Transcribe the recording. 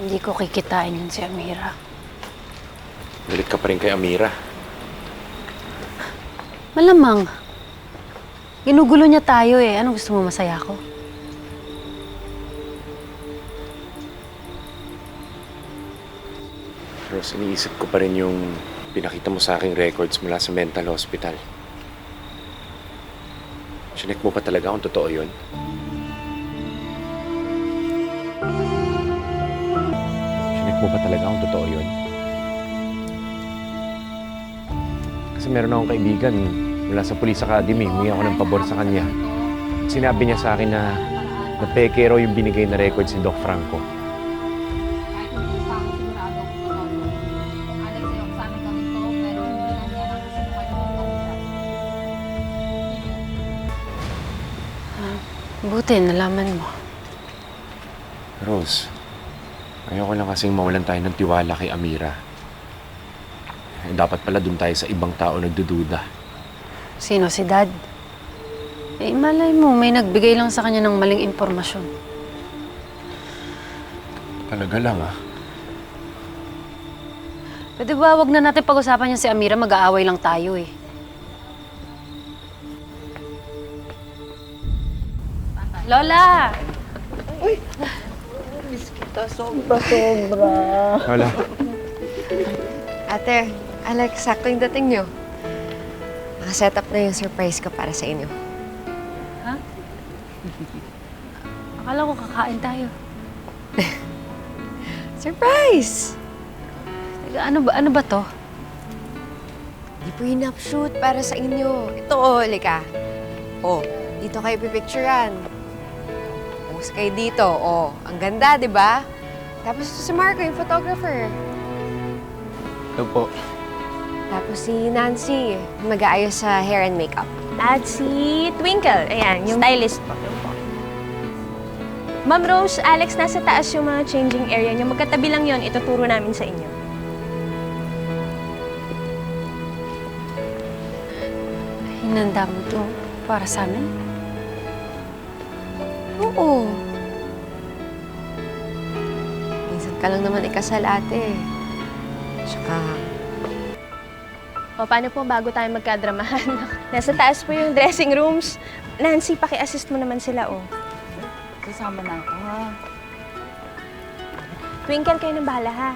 Hindi ko kikitain yun si Amira. Galit ka pa rin kay Amira. Malamang. Ginugulo niya tayo eh. Anong gusto mo, masaya ako? Rose, iniisip ko pa rin yung pinakita mo sa aking records mula sa mental hospital. Chinek mo pa talaga kung totoo yun? Chinek mo pa talaga kung totoo yun? Kasi meron akong kaibigan mula sa Police Academy. Humingi ako ng pabor sa kanya. Sinabi niya sa akin na peke raw yung binigay na record si Doc Franco. Buti, nalaman mo. Rose, ayoko lang kasing mawalan tayo ng tiwala kay Amira. Dapat pala dun tayo sa ibang tao nagdududa. Sino, si Dad? Eh, malay mo, may nagbigay lang sa kanya ng maling impormasyon. Talaga lang Pwede ba wag na natin pag-usapan niya si Amira? Mag-aaway lang tayo eh. Lola! Uy! Miss kita, sobra-sobra. Wala. Ate, Alex, sakto yung dating nyo. Nakaset up na yung surprise ko para sa inyo. Ha? Akala ko kakain tayo. Surprise! Teka, ano ba to? Di prenup shoot para sa inyo. Ito, lika. Dito kayo pipicturean. Post kayo dito. Ang ganda, di ba? Tapos ito si Marco, yung photographer. Ito po. Tapos si Nancy, mag-aayos sa hair and makeup. At si Twinkle, ayan, yung stylist po. Yung po. Ma'am Rose, Alex, nasa taas yung mga changing area niyo. Magkatabi lang yon, ituturo namin sa inyo. Hinanda mo to para sa amin? Oo. Minsan ka lang naman ikasal, ate. Tsaka, O, paano po bago tayo magkadramahan? Nasa taas po yung dressing rooms. Nancy, paki-assist mo naman sila, Kasama na ako, ha? Twinkle, kayo nang bahala, ha?